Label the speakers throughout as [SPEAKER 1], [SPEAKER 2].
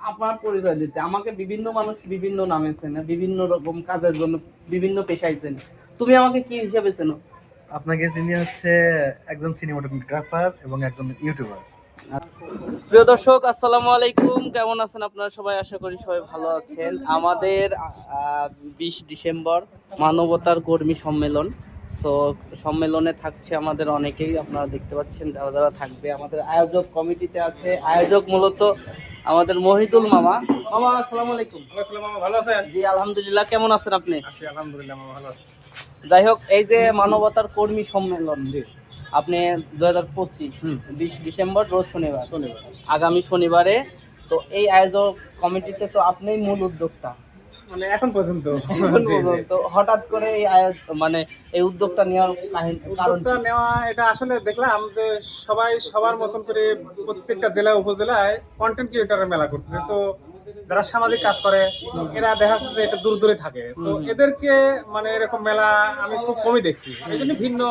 [SPEAKER 1] আপনার পরিচয় দিতে। আমাকে বিভিন্ন মানুষ বিভিন্ন নামে চেনে, বিভিন্ন রকম কাজের জন্য বিভিন্ন পেশায় চেনে। তুমি আমাকে কি হিসেবে চেনো?
[SPEAKER 2] আপনাকে চিনি হচ্ছে একজন সিনেমাটোগ্রাফার এবং একজন ইউটিউবার।
[SPEAKER 1] প্রিয় দর্শক, আসসালামু আলাইকুম। কেমন আছেন আপনারা সবাই? আশা করি সবাই ভালো আছেন। আমাদের 20 ডিসেম্বর মানবতার কর্মী সম্মেলন। সো সম্মেলনে থাকছে আমাদের অনেকেই, আপনারা দেখতে পাচ্ছেন যারা যারা থাকবে। আমাদের আয়োজক কমিটিতে আছে, আয়োজক মূলত আমাদের মহিদুল মামা। মামা আসসালামু আলাইকুম।
[SPEAKER 2] মামা ভালো আছেন?
[SPEAKER 1] জি আলহামদুলিল্লাহ। কেমন আছেন আপনি?
[SPEAKER 2] আছি আলহামদুলিল্লাহ মামা ভালো আছি।
[SPEAKER 1] যাই হোক, এই যে মানবতার কর্মী সম্মেলন আপনি 2025 20 ডিসেম্বর রোজ শনিবার আগামী শনিবারে, তো এই আয়োজক কমিটিতে তো আপনিই মূল উদ্যোক্তা।
[SPEAKER 2] মানে এখন পর্যন্ত
[SPEAKER 1] তো হঠাৎ করে এই মানে এই উদ্যোগটা নেওয়ার কারণ
[SPEAKER 2] উদ্যোগটা নেওয়া, এটা আসলে দেখলাম যে সবাই সবার মতন করে প্রত্যেকটা জেলা উপজেলায় কন্টেন্ট ক্রিয়েটরের মেলা করতেছে। তো যারা সামাজিক কাজ করে এরা দেখা যাচ্ছে যে এটা দূর দূরে থাকে, তো এদেরকে মানে এরকম মেলা আমি খুব কমই দেখছি। এই জন্য ভিন্ন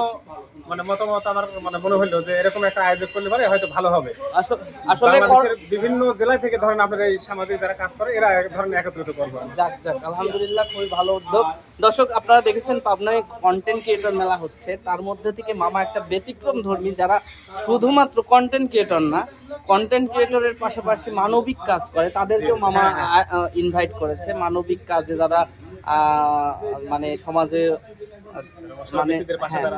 [SPEAKER 2] মানে মতামত আমার মানে মনে হলো যে এরকম একটা আয়োজন করলে পারে হয়তো ভালো হবে।
[SPEAKER 1] আসলে
[SPEAKER 2] বাংলাদেশের বিভিন্ন জেলা থেকে ধরেন আপনার এই সামাজিক যারা কাজ করে এরা এক ধরনের একত্রিত করবো।
[SPEAKER 1] যাক যাক, আলহামদুলিল্লাহ, খুবই ভালো উদ্যোগ। দর্শক, আপনারা দেখেছেন পাবনায় কন্টেন্ট ক্রিয়েটর মেলা হচ্ছে, তার মধ্যে থেকে মামা একটা ব্যতিক্রম ধর্মী, যারা শুধুমাত্র কন্টেন্ট ক্রিয়েটর না, কন্টেন্ট ক্রিয়েটরের পাশাপাশি মানবিক কাজ করে, তাদেরকেও মামা ইনভাইট করেছে। মানবিক কাজে যারা মানে সমাজে মানে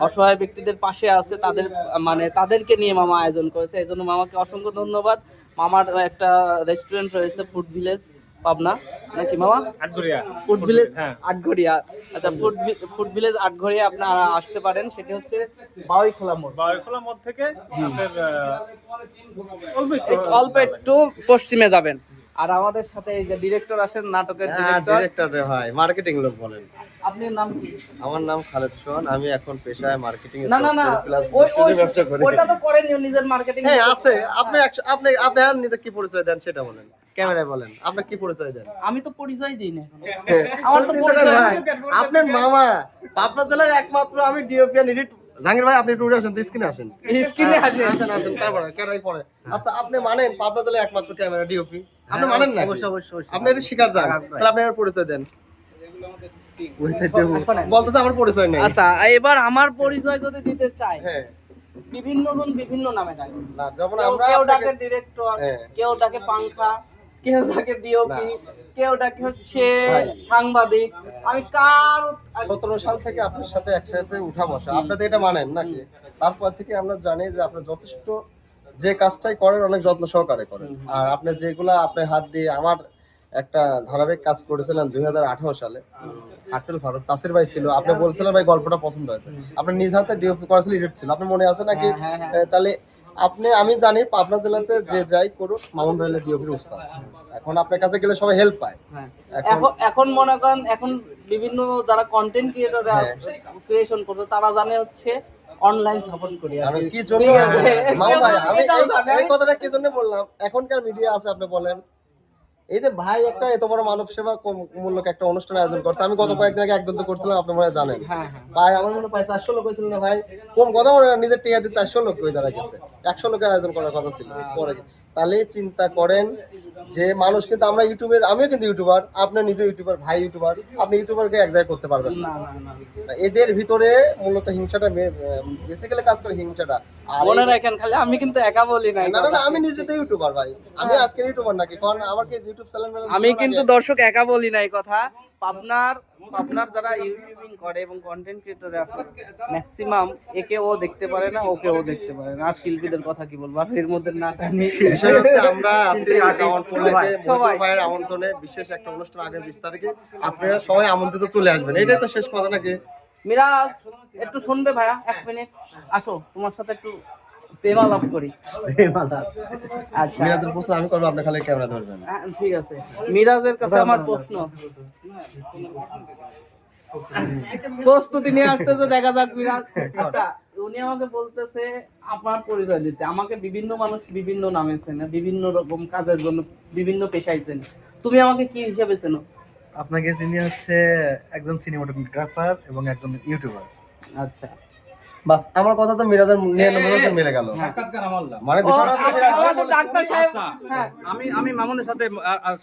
[SPEAKER 1] অসহায় ব্যক্তিদের পাশে আছে, তাদের মানে তাদেরকে নিয়ে মামা আয়োজন করেছে। এই জন্য মামাকে অসংখ্য ধন্যবাদ। মামার একটা রেস্টুরেন্ট রয়েছে, ফুড ভিলেজ পাবনা, নাকি মামা?
[SPEAKER 2] Atgharia
[SPEAKER 1] food village Atgharia. আচ্ছা, ফুড ভিলেজ আটঘরিয়া আপনারা আসতে পারেন। সেটি হচ্ছে বাউইখোলা মোড়।
[SPEAKER 2] বাউইখোলা মোড় থেকে
[SPEAKER 3] অল্প
[SPEAKER 1] একটু পশ্চিমে যাবেন। আর আমাদের সাথে এই যে ডিরেক্টর আছেন, নাটকের
[SPEAKER 3] ডিরেক্টর ভাই, মার্কেটিং লোক বলেন।
[SPEAKER 1] আপনার নাম কি?
[SPEAKER 3] আমার নাম খালেদ সোহান, আমি এখন পেশায় মার্কেটিং এর
[SPEAKER 1] না না না,
[SPEAKER 3] ব্যবসা করি।
[SPEAKER 1] ওটা তো করেন নিজের মার্কেটিং।
[SPEAKER 3] হ্যাঁ আছে। আপনি আপনি আপনি আর নিজে কি পরিচয় দেন সেটা বলেন, ক্যামেরায় বলেন, আপনি কি পরিচয় দেন?
[SPEAKER 1] আমি তো পরিচয় দিই না।
[SPEAKER 3] আমার তো চিন্তা করেন ভাই, আপনার মামা পাবনা জেলার একমাত্র আমি ডিওপিয়ান এডিট। জাহাঙ্গীর ভাই, আপনি একটু উঠে আসেন, স্ক্রিনে আসেন,
[SPEAKER 1] স্ক্রিনে
[SPEAKER 3] আসেন আসেন ক্যামেরা ক্যামেরায় পড়ে। আচ্ছা, আপনি মানেন পাবনা জেলার একমাত্র ক্যামেরা ডিওপি? আপনি মানেন না?
[SPEAKER 2] অবশ্যই অবশ্যই।
[SPEAKER 3] আপনি এটা শিকার যান, তাহলে আপনি আমার পরিচয় দেন। বলতেছে আমার পরিচয় নেই।
[SPEAKER 1] আচ্ছা, এবার আমার পরিচয় যদি দিতে চাই,
[SPEAKER 3] হ্যাঁ,
[SPEAKER 1] বিভিন্ন জন বিভিন্ন নামে ডাকে।
[SPEAKER 3] না যেমন
[SPEAKER 1] কেউ ডাকে ডিরেক্টর, কেউ ডাকে পাংখা, কেউ ডাকে ডিওপি, কেউ ডাকে হচ্ছে সাংবাদিক। আমি কার
[SPEAKER 3] 17 সাল থেকে আপনার সাথে একসাথে উঠা বসা, আপনাদের এটা মানেন নাকি? তারপর থেকে আমরা জানি যে আপনি যথেষ্ট যে কাজটাই করেন অনেক যত্ন সহকারে করেন। আর আপনি যেগুলা আপনার হাত দিয়ে আমার একটা ধারাবাহিক কাজ করেছিলেন 2018 সালে, আটল ফারুক তাসির ভাই ছিল। আপনি বলছিলেন ভাই গল্পটা পছন্দ হয়েছে, আপনি নিজ হাতে ডিওপি করেছিলেন, এডিট ছিল, আপনার মনে আছে নাকি? তাহলে আপনি, আমি জানি পাবনা জেলাতে যে যাই করুক মামুন ভাই ডিওপির উস্তাদ। এখন আপনার কাছে গেলে সবাই হেল্প পায়।
[SPEAKER 1] এখন মনে করেন, এখন বিভিন্ন যারা কন্টেন্ট ক্রিয়েটর ক্রিয়েশন করছে, তারা জানে হচ্ছে অনলাইন সাপোর্ট করি।
[SPEAKER 3] আমি কি জন্য মামুন ভাই, আমি এই কথাটা কি জন্য বললাম, এখনকার মিডিয়া আছে আপনি বলেন, এই যে ভাই একটা এত বড় মানব সেবা মূল্যক একটা অনুষ্ঠান আয়োজন করছে। আমি গত কয়েকদিন আগে একদম তো করছিলাম, আপনি মনে হয় জানেন। ভাই আমার মনে হয় 400 লোক হয়েছিল না ভাই? কম কথা মনে হয়, নিজের টিয়া দিয়ে 400 লোক হয়ে দাঁড়া গেছে। 100 লোকের আয়োজন করার কথা ছিল পরে। তাহলে চিন্তা করেন যে মানুষ, কিন্তু আমরা ইউটিউবের, আমিও কিন্তু ইউটিউবার, আপনি নিজে ইউটিউবার, ভাই ইউটিউবার, আপনি ইউটিউবারকে এক জায়গায় করতে পারবেন না। এদের ভিতরে মূলত হিংসাটা বেসিক্যালি কাজ করে, হিংসাটা। আর
[SPEAKER 1] মনে রাখেন, খালি আমি কিন্তু একা বলি না।
[SPEAKER 3] না না, আমি নিজে তো ইউটিউবার ভাই, আমি আজকে ইউটিউবার নাকি? কারণ আমাকে ইউটিউব চ্যানেল
[SPEAKER 1] আমি কিন্তু দর্শক একা বলি না এই কথা। আপনার যারা ইউটিউবিং করে এবং কন্টেন্ট ক্রিয়েটর আছে, ম্যাক্সিমাম একে ও দেখতে পারে না, ওকে ও দেখতে পারে না। আর শিল্পীদের কথা কি বলবো, আর এর মধ্যে না জানি।
[SPEAKER 3] বিষয় হচ্ছে আমরা আছি সবাই ভাইয়ের আমন্ত্রণে বিশেষ একটা অনুষ্ঠান আগামী 20 তারিখে, আপনারা সবাই আমন্ত্রিত চলে আসবেন। এটাই তো শেষ কথা নাকি?
[SPEAKER 1] মিরাজ একটু শুনবে ভাইয়া, 1 মিনিট আসো, তোমার সাথে একটু প্রেমালাপ করি। আচ্ছা,
[SPEAKER 3] মিরাজের প্রশ্ন আমি করবো, আপনি খালি ক্যামেরা ধরবেন।
[SPEAKER 1] ঠিক আছে। মিরাজের কাছে আমার প্রশ্ন, প্রস্তুতি নিয়ে আসতেছে, দেখা যাক মিরাজ। আচ্ছা, উনি আমাকে বলতেছে আপনার পরিচয় দিতে। আমাকে বিভিন্ন মানুষ বিভিন্ন নামে চেনে, বিভিন্ন রকম কাজের জন্য বিভিন্ন পেশায় চেনে। তুমি আমাকে কি হিসেবে চেনো?
[SPEAKER 2] আপনাকে চিনি হচ্ছে একজন সিনেমাটোগ্রাফার এবং একজন ইউটিউবার।
[SPEAKER 1] আচ্ছা,
[SPEAKER 3] বাস আমার কথা তো মিরাজের 99% মিলে গেল।
[SPEAKER 4] সাক্ষাৎকার আমলদার।
[SPEAKER 3] মানে বিষয়টা হচ্ছে মিরাজ ভাই
[SPEAKER 1] আমাদের ডাক্তার সাহেব
[SPEAKER 4] আচ্ছা,
[SPEAKER 1] হ্যাঁ
[SPEAKER 4] আমি মামুনের সাথে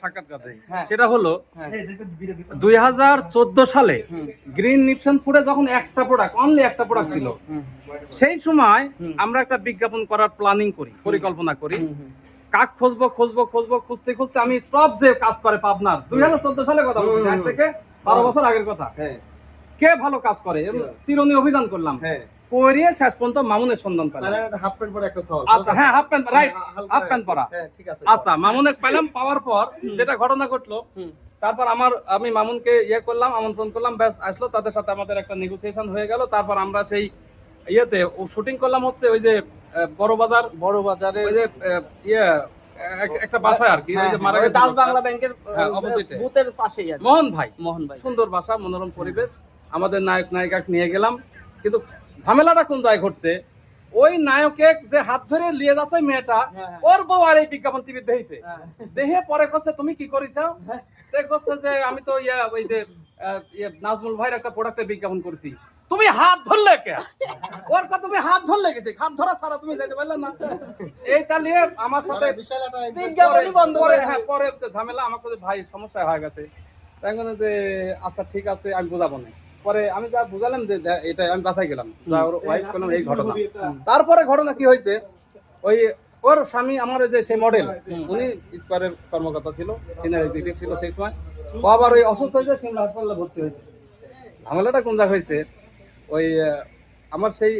[SPEAKER 4] সাক্ষাৎকার দেই।
[SPEAKER 1] হ্যাঁ।
[SPEAKER 4] সেটা হলো 2014 সালে গ্রিন নিপসন ফুডে যখন একটা প্রোডাক্ট অনলি একটা প্রোডাক্ট ছিল, সেই সময় আমরা একটা বিজ্ঞাপন করার প্ল্যানিং করি, পরিকল্পনা করি। কাক খুঁজতে খুঁজতে আমি সব যে কাজ করে পাবনার 2014 সালে কথা বলছি, আজ থেকে 12 বছর আগের কথা।
[SPEAKER 3] হ্যাঁ
[SPEAKER 4] কে ভালো কাজ করে চিরুনি অভিযান করলাম,
[SPEAKER 3] হ্যাঁ
[SPEAKER 4] পরিয়ে শেষ পর্যন্ত মামুনের সন্ধান পেলাম।
[SPEAKER 3] তাহলে একটা হাফ প্যান্ট পরে একটা সল।
[SPEAKER 4] আচ্ছা হ্যাঁ, half pant, right, half pant পরা।
[SPEAKER 3] হ্যাঁ ঠিক আছে।
[SPEAKER 4] আচ্ছা মামুনের পেলাম, পাওয়ার পর যেটা ঘটনা ঘটলো, তারপর আমি মামুনকে ইয়ে করলাম, আমন্ত্রণ করলাম, ব্যাস আসলো, তাদের সাথে আমাদের একটা নেগোসিয়েশন হয়ে গেল। তারপর আমরা সেই ইয়েতে শুটিং করলাম হচ্ছে ওই যে বড় বাজারে ওই যে একটা বাসায় আর কি, ওই যে মারা গেছে
[SPEAKER 1] ডাচ বাংলা ব্যাংকের
[SPEAKER 4] হ্যাঁ, opposite এ।
[SPEAKER 1] বুথের পাশেই আর কি।
[SPEAKER 4] মোহন ভাই,
[SPEAKER 1] মোহন ভাই
[SPEAKER 4] সুন্দর বাসা, মনোরম পরিবেশ, আমাদের নায়ক নায়িকা নিয়ে গেলাম। কিন্তু ঝামেলাটা কোন জায়গায় ঘটছে, ওই নায়কে যে হাত ধরে নিয়ে যাচ্ছে ওই মেয়েটা,
[SPEAKER 1] হ্যাঁ।
[SPEAKER 4] ওর বউ আর এই বিজ্ঞাপন টিভি দেখেছে,
[SPEAKER 1] হ্যাঁ।
[SPEAKER 4] দেখে পরে করছে তুমি কি করিস, করছে যে আমি তো ওই যে নাজমুল ভাইয়ের একটা প্রোডাক্টের বিজ্ঞাপন করেছি, তুমি হাত ধরলে কে? ওর কথা তুমি হাত ধরলে গেছে, হাত ধরা ছাড়া তুমি যেতে পারলে না। এইটা নিয়ে আমার সাথে
[SPEAKER 3] বিশাল একটা
[SPEAKER 1] বিজ্ঞাপনই বন্ধ
[SPEAKER 4] পরে
[SPEAKER 1] করে
[SPEAKER 4] হ্যাঁ পরে ঝামেলা, আমাকে ভাই সমস্যা হয়ে গেছে, তাই জন্য যে আচ্ছা ঠিক আছে আমি বোঝাবো না। পরে আমি যা বুঝালাম যে এটা আমি বাসায় গেলাম, যা ওর ওয়াইফ করলাম এই ঘটনা। তারপরে ঘটনা কি হয়েছে, ওই ওর স্বামী আমার ওই যে সেই মডেল, উনি স্কোয়ারের কর্মকর্তা ছিল, সিনিয়র এক্সিকিউটিভ ছিল সেই সময়, ও আবার ওই অসুস্থ হয়েছে, সিমলা হাসপাতালে ভর্তি হয়েছে। ঝামেলাটা কোন জায়গা হয়েছে, ওই আমার সেই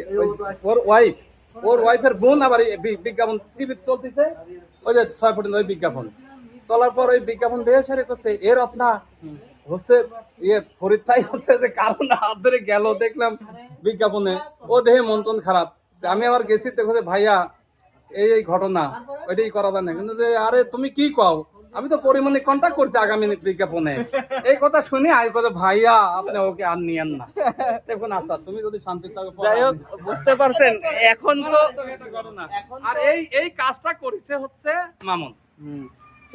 [SPEAKER 4] ওর ওয়াইফের বোন আবার এই বিজ্ঞাপন টিভি চলতেছে, ওই যে 6 ফুটের ওই বিজ্ঞাপন চলার পর ওই বিজ্ঞাপন দিয়ে সেরে করছে এর আপনা হচ্ছে ফরিদতাই হচ্ছে যে কারণ হাত ধরে গেল, দেখলাম বিজ্ঞাপনে, ও দেহে মন টন খারাপ। আমি আবার গেছি, দেখো ভাইয়া এই ঘটনা, ওইটাই করা যায় না। কিন্তু যে আরে তুমি কি কও, আমি তো পরিমাণে কন্ট্যাক্ট করছি আগামী বিজ্ঞাপনে, এই কথা শুনে আই কথা ভাইয়া আপনি ওকে আর নিয়েন না। দেখুন আচ্ছা তুমি যদি শান্তি থাকো।
[SPEAKER 1] যাই হোক বুঝতে পারছেন এখন তো
[SPEAKER 4] ঘটনা, আর এই কাজটা করেছে হচ্ছে মামুন,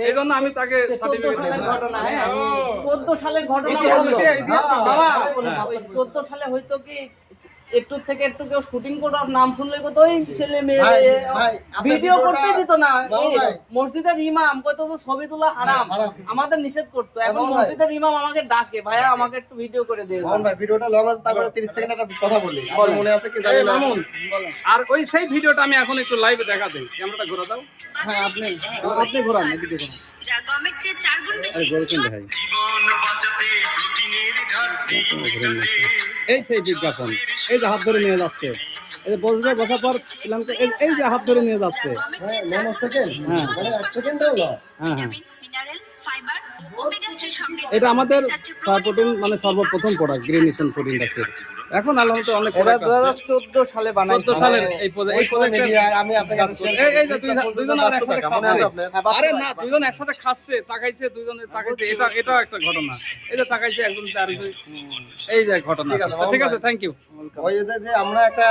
[SPEAKER 4] এই জন্য আমি তাকে
[SPEAKER 1] 14 সালের ঘটনা, হ্যাঁ 14 সালের ঘটনা
[SPEAKER 2] ইতিহাস
[SPEAKER 1] বললো।
[SPEAKER 2] হইতে, ইতিহাস তো
[SPEAKER 1] বাবা,
[SPEAKER 4] হ্যাঁ।
[SPEAKER 1] ওই 14 সালে হয়তো কি একটু থেকে একটু কেউ শুটিং করার নাম শুনলে কত ওই ছেলে মেয়ে
[SPEAKER 3] ভাই, ভাই, আপনার
[SPEAKER 1] ভিডিও করতে
[SPEAKER 3] ভিডিওটা-
[SPEAKER 1] দিত না।
[SPEAKER 3] বাবু
[SPEAKER 1] এই
[SPEAKER 3] ভাই।
[SPEAKER 1] মসজিদের ইমাম কত তো ছবি তোলা হারাম,
[SPEAKER 3] হারাম।
[SPEAKER 1] আমাদের নিষেধ করতো। এখন
[SPEAKER 3] বাবু ভাই।
[SPEAKER 1] মসজিদের ইমাম আমাকে ডাকে, ভাইয়া আমাকে একটু ভিডিও করে দে।
[SPEAKER 3] মোহন ভাই ভিডিওটা লং আছে, তারপরে 30 সেকেন্ড একটা কথা বলি, আপনার মনে আছে কি জানি
[SPEAKER 4] এই
[SPEAKER 3] না।
[SPEAKER 4] মামুন, আর ওই সেই ভিডিওটা আমি এখন একটু লাইভে দেখা দেই, ক্যামেরাটা ঘোরা দাও।
[SPEAKER 1] হ্যাঁ আপনি ঘোরান, এদিকে ঘোরান।
[SPEAKER 5] যা গমের চেয়ে 4 গুণ বেশি।
[SPEAKER 4] ভাই এই সেই বিজ্ঞাপন, এই যে হাত ধরে নিয়ে যাচ্ছে, এই যে বসে বসার পর এই যে হাত ধরে নিয়ে যাচ্ছে,
[SPEAKER 5] গমের চেয়ে 4 গুণ
[SPEAKER 3] সেকেন্ড
[SPEAKER 5] বেশি।
[SPEAKER 4] হ্যাঁ
[SPEAKER 3] মানে 1 সেকেন্ডও না।
[SPEAKER 4] হ্যাঁ হ্যাঁ,
[SPEAKER 5] ভিটামিন, মিনারেল, ফাইবার ও ওমেগা 3 সমৃদ্ধ
[SPEAKER 4] এটা আমাদের
[SPEAKER 5] রিসার্চে প্রমাণিত
[SPEAKER 4] সারপ্রোটিন মানে সর্বপ্রথম প্রোডাক্ট গ্রিন নিশন ফুড ইন্ডাস্ট্রির। এখন আলহামদুলিল্লাহ অনেক
[SPEAKER 1] এটা
[SPEAKER 4] product আছে।
[SPEAKER 1] 2014 সালে বানাইছে।
[SPEAKER 4] 14 সালের এই
[SPEAKER 3] ওই
[SPEAKER 4] প্রজেক্ট
[SPEAKER 3] মিডিয়ায় আমি আপনাকে
[SPEAKER 4] এই যে দুইজন আর একসাথে
[SPEAKER 3] মনে আছে
[SPEAKER 4] খাচ্ছে।
[SPEAKER 3] আপনার?
[SPEAKER 4] আরে না, দুইজন একসাথে খাচ্ছে, তাকাইছে, দুইজনে তাকাইছে, এটা একটা ঘটনা। এই যে তাকাইছে একজন আর এই যে ঘটনা।
[SPEAKER 3] ঠিক আছে,
[SPEAKER 4] ঠিক আছে, থ্যাংক ইউ।
[SPEAKER 3] ওই যে আমরা একটা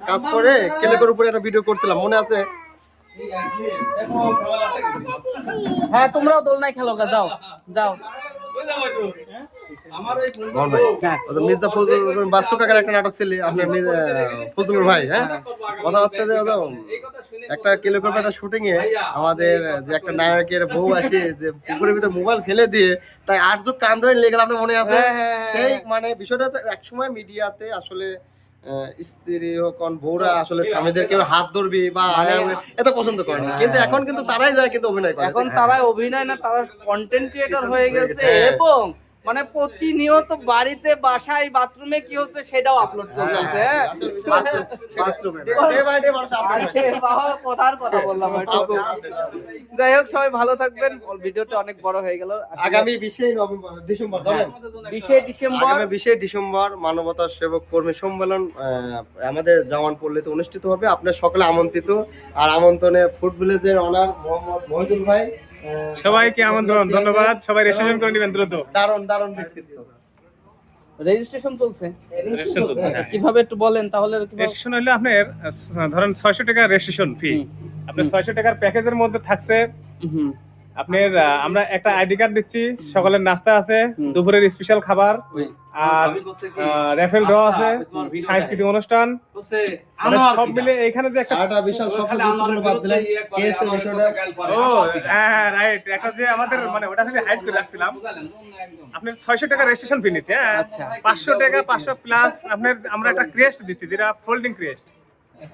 [SPEAKER 3] কাজ করে কেলেকোর উপরে একটা ভিডিও করছিলাম, মনে আছে?
[SPEAKER 1] হ্যাঁ তোমরাও দোলনায় খেলো গা, যাও যাও।
[SPEAKER 4] আমার এই
[SPEAKER 3] মোহন ভাই, ওই যে মির্জা ফজলুর বাস্তু কাকার একটা নাটক ছিল, আপনার ফজলুর ভাই, হ্যাঁ কথা হচ্ছে যে একটা কেলেকোর একটা শুটিং এ আমাদের যে একটা নায়কের বউ আসে যে পুকুরের ভিতরে মোবাইল ফেলে দিয়ে তাই 8 যোগ কান ধরে লেগে গেল, আপনার মনে আছে? সেই মানে বিষয়টা তো একসময় মিডিয়াতে আসলে স্ত্রী হোক বউরা আসলে স্বামীদের কেউ হাত ধরবি বা এত পছন্দ করে না, কিন্তু এখন কিন্তু তারাই যায় কিন্তু অভিনয় করে।
[SPEAKER 1] এখন তারা অভিনয় না, তারা কন্টেন্ট ক্রিয়েটর হয়ে গেছে এবং মানে প্রতিনিয়ত বাড়িতে বাসায় বাথরুমে কি হচ্ছে সেটাও আপলোড করতেছে। হ্যাঁ
[SPEAKER 3] ডে বাই ডে মানুষ update
[SPEAKER 1] আরে
[SPEAKER 3] হয়।
[SPEAKER 1] বাবা, কথার কথা বললাম একটু। যাই হোক সবাই ভালো থাকবেন, ভিডিওটা অনেক বড় হয়ে গেল।
[SPEAKER 3] আগামী 20 ডিসেম্বর ধরেন
[SPEAKER 1] 20 ডিসেম্বর
[SPEAKER 3] আগামী 20 ডিসেম্বর মানবতা সেবক কর্মী সম্মেলন আমাদের জামানপল্লীতে অনুষ্ঠিত হবে। আপনার সকলে আমন্ত্রিত। আর আমন্ত্রণে ফুড ভিলেজের অনার মোহাম্মদ মহিদুল ভাই,
[SPEAKER 2] সবাইকে আমন্ত্রণ, ধন্যবাদ। সবাই রেজিস্ট্রেশন করে নেবেন দ্রুত।
[SPEAKER 3] দারুণ ব্যক্তিত্ব।
[SPEAKER 1] রেজিস্ট্রেশন চলছে, কিভাবে একটু বলেন তাহলে।
[SPEAKER 2] রেজিস্ট্রেশন হলে আপনার ধরেন 600 টাকা রেজিস্ট্রেশন ফি। আপনার 600 টাকার প্যাকেজের মধ্যে থাকছে আপনার আমরা একটা আইডি কার্ড দিচ্ছি, সকালের নাস্তা আছে, দুপুরের স্পেশাল খাবার, আর রেফেল ড্র আছে, সাংস্কৃতিক অনুষ্ঠান, মানে সব মিলে এখানে যে একটা
[SPEAKER 3] আরেকটা বিশাল সবচেয়ে গুরুত্বপূর্ণ বাদ দিলেন কেএসএ বিষয়টা।
[SPEAKER 2] ও হ্যাঁ রাইট, একটা যে আমাদের মানে ওটা খালি হাইড করে রাখছিলাম, আপনার 600 টাকা রেজিস্ট্রেশন ফি নিচ্ছে, হ্যাঁ 500 টাকা 500 প্লাস আপনার আমরা একটা ক্রেস্ট দিচ্ছি যেটা ফোল্ডিং ক্রেস্ট,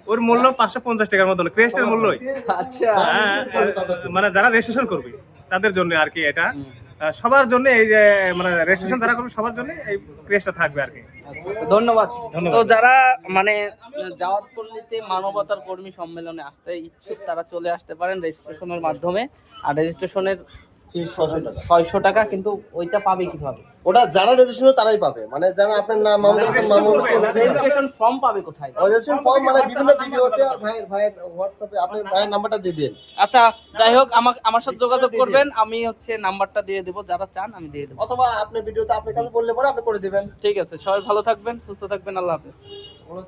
[SPEAKER 2] ওর মূল্য 550 টাকার মতন ক্রেস্টের মূল্যই।
[SPEAKER 1] আচ্ছা
[SPEAKER 2] হ্যাঁ, মানে যারা রেজিস্ট্রেশন করবে তাদের জন্য আর কি এটা, সবার জন্য এই যে মানে রেজিস্ট্রেশন যারা করবে সবার জন্য এই ক্রেস্টটা থাকবে আর কি।
[SPEAKER 1] ধন্যবাদ।
[SPEAKER 2] ধন্যবাদ।
[SPEAKER 1] তো যারা মানে জাওয়াতপল্লীতে মানবতার কর্মী সম্মেলনে আসতে ইচ্ছুক তারা চলে আসতে পারেন রেজিস্ট্রেশনের মাধ্যমে। আর রেজিস্ট্রেশনের 600 টাকা, কিন্তু ওইটা পাবে কিভাবে?
[SPEAKER 3] ওটা যারা রেজিস্ট্রেশন তারাই পাবে, মানে যারা আপনার নাম মামুন হাসান মামুন,
[SPEAKER 1] রেজিস্ট্রেশন ফর্ম পাবে কোথায়?
[SPEAKER 3] রেজিস্ট্রেশন ফর্ম মানে বিভিন্ন ভিডিওতে আর ভাইয়ের হোয়াটসঅ্যাপে আপনি ভাইয়ের নাম্বারটা দিয়ে দিন।
[SPEAKER 1] আচ্ছা যাই হোক, আমার সাথে যোগাযোগ করবেন, আমি হচ্ছে নাম্বারটা দিয়ে দেবো, যারা চান আমি দিয়ে দেবো।
[SPEAKER 3] অথবা আপনার ভিডিওতে আপনার কাছে বললে পরে আপনি করে দিবেন।
[SPEAKER 1] ঠিক আছে, সবাই ভালো থাকবেন, সুস্থ থাকবেন, আল্লাহ হাফেজ।